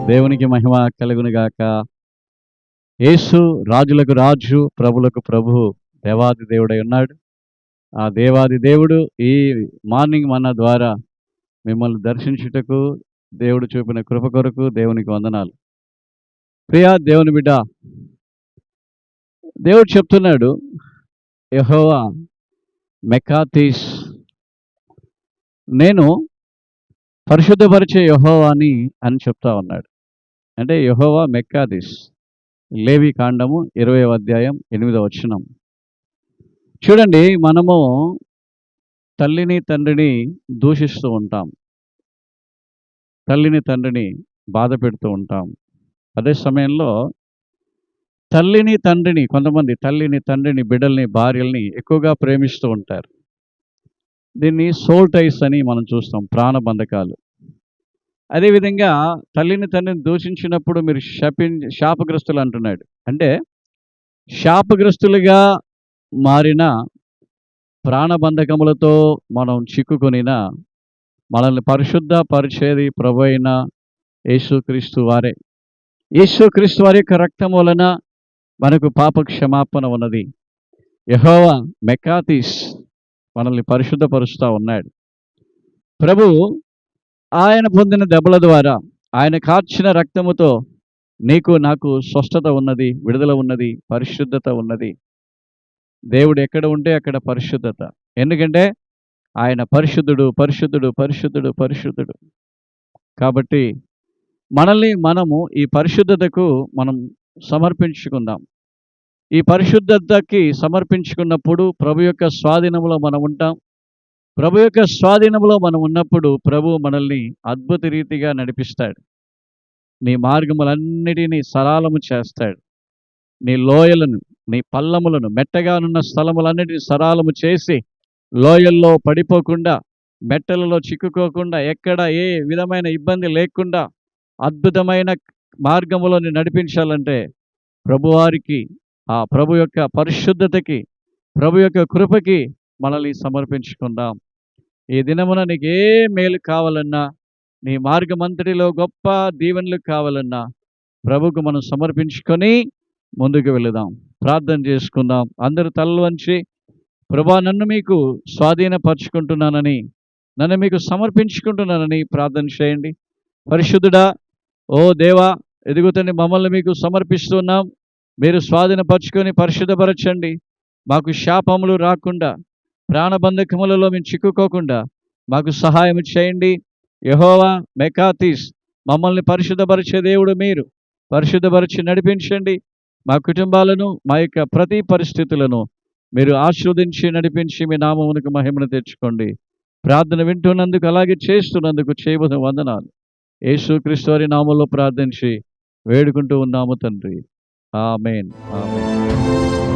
దేవునికి మహిమ కలుగునుగాక. యేసు రాజులకు రాజు, ప్రభులకు ప్రభువు, దేవాది దేవుడై ఉన్నాడు. ఆ దేవాది దేవుడు ఈ మార్నింగ్ మన్నా ద్వారా మిమ్మల్ని దర్శించుటకు దేవుడు చూపిన కృప కొరకు దేవునికి వందనాలు. ప్రియా దేవుని బిడ్డ, దేవుడు చెప్తున్నాడు, యెహోవా మెకాతీస్, నేను పరిశుద్ధపరిచే యెహోవాని అని చెప్తా ఉన్నాడు. అంటే యెహోవా మెకాదీస్. లేవి కాండము 20వ అధ్యాయం 8వ వచనం. చూడండి, మనము తల్లిని తండ్రిని దూషిస్తూ ఉంటాం, తల్లిని తండ్రిని బాధ పెడుతూ ఉంటాం. అదే సమయంలో తల్లిని తండ్రిని, కొంతమంది తల్లిని తండ్రిని బిడ్డల్ని భార్యల్ని ఎక్కువగా ప్రేమిస్తూ ఉంటారు. దీన్ని సోల్ టైస్ అని మనం చూస్తాం, ప్రాణబంధకాలు. అదేవిధంగా తల్లిని తండ్రిని దూషించినప్పుడు మీరు శాపగ్రస్తులు అంటున్నాడు. అంటే శాపగ్రస్తులుగా మారిన ప్రాణబంధకములతో మనం చిక్కుకొనిన మనల్ని పరిశుద్ధ పరిచేది ప్రభు అయిన యేసుక్రీస్తు వారే. యేసుక్రీస్తు వారి యొక్క రక్తం వలన మనకు పాప క్షమాపణ ఉన్నది. యెహోవా మెకాతీస్ మనల్ని పరిశుద్ధపరుస్తూ ఉన్నాడు. ప్రభు ఆయన పొందిన దెబ్బల ద్వారా, ఆయన కార్చిన రక్తముతో నీకు నాకు స్వస్థత ఉన్నది, విడుదల ఉన్నది, పరిశుద్ధత ఉన్నది. దేవుడు ఎక్కడ ఉంటే అక్కడ పరిశుద్ధత. ఎందుకంటే ఆయన పరిశుద్ధుడు, పరిశుద్ధుడు, పరిశుద్ధుడు, పరిశుద్ధుడు. కాబట్టి మనల్ని మనము ఈ పరిశుద్ధతకు మనం సమర్పించుకుందాం. ఈ పరిశుద్ధతకి సమర్పించుకున్నప్పుడు ప్రభు యొక్క స్వాధీనంలో మనం ఉంటాం. ప్రభు యొక్క స్వాధీనంలో మనం ఉన్నప్పుడు ప్రభు మనల్ని అద్భుత రీతిగా నడిపిస్తాడు. నీ మార్గములన్నిటినీ సరళము చేస్తాడు. నీ లోయలను, నీ పల్లములను, మెట్టగానున్న స్థలములన్నిటినీ సరళము చేసి, లోయల్లో పడిపోకుండా, మెట్టలలో చిక్కుకోకుండా, ఎక్కడ ఏ విధమైన ఇబ్బంది లేకుండా అద్భుతమైన మార్గములను నడిపించాలంటే ప్రభువారికి, ఆ ప్రభు యొక్క పరిశుద్ధతకి, ప్రభు యొక్క కృపకి మనల్ని సమర్పించుకుందాం. ఈ దినమున నీకు ఏ మేలు కావాలన్నా, నీ మార్గమంతటిలో గొప్ప దీవెనలు కావాలన్నా ప్రభుకు మనం సమర్పించుకొని ముందుకు వెళదాం. ప్రార్థన చేసుకుందాం. అందరూ తలలు వంచి, ప్రభా నన్ను మీకు స్వాధీనపరుచుకుంటున్నానని, నన్ను మీకు సమర్పించుకుంటున్నానని ప్రార్థన చేయండి. పరిశుద్ధుడా, ఓ దేవా, ఎదుగుతని మమ్మల్ని మీకు సమర్పిస్తున్నాం. మీరు స్వాధీనపరుచుకొని పరిశుద్ధపరచండి. మాకు శాపములు రాకుండా, ప్రాణబంధకములలో మేము చిక్కుకోకుండా మాకు సహాయం చేయండి. యెహోవా మెకాతీస్, మమ్మల్ని పరిశుద్ధపరిచే దేవుడు మీరు. పరిశుద్ధపరిచి నడిపించండి. మా కుటుంబాలను, మా యొక్క ప్రతి పరిస్థితులను మీరు ఆశీర్వదించి నడిపించి మీ నామమునకు మహిమను తెచ్చుకోండి. ప్రార్థన వింటున్నందుకు, అలాగే చేస్తున్నందుకు చేయబోతున్న వందనాలు. యేసుక్రీస్తు వారి నామములో ప్రార్థించి వేడుకుంటూ ఉన్నాము తండ్రి. ఆమేన్, ఆమేన్.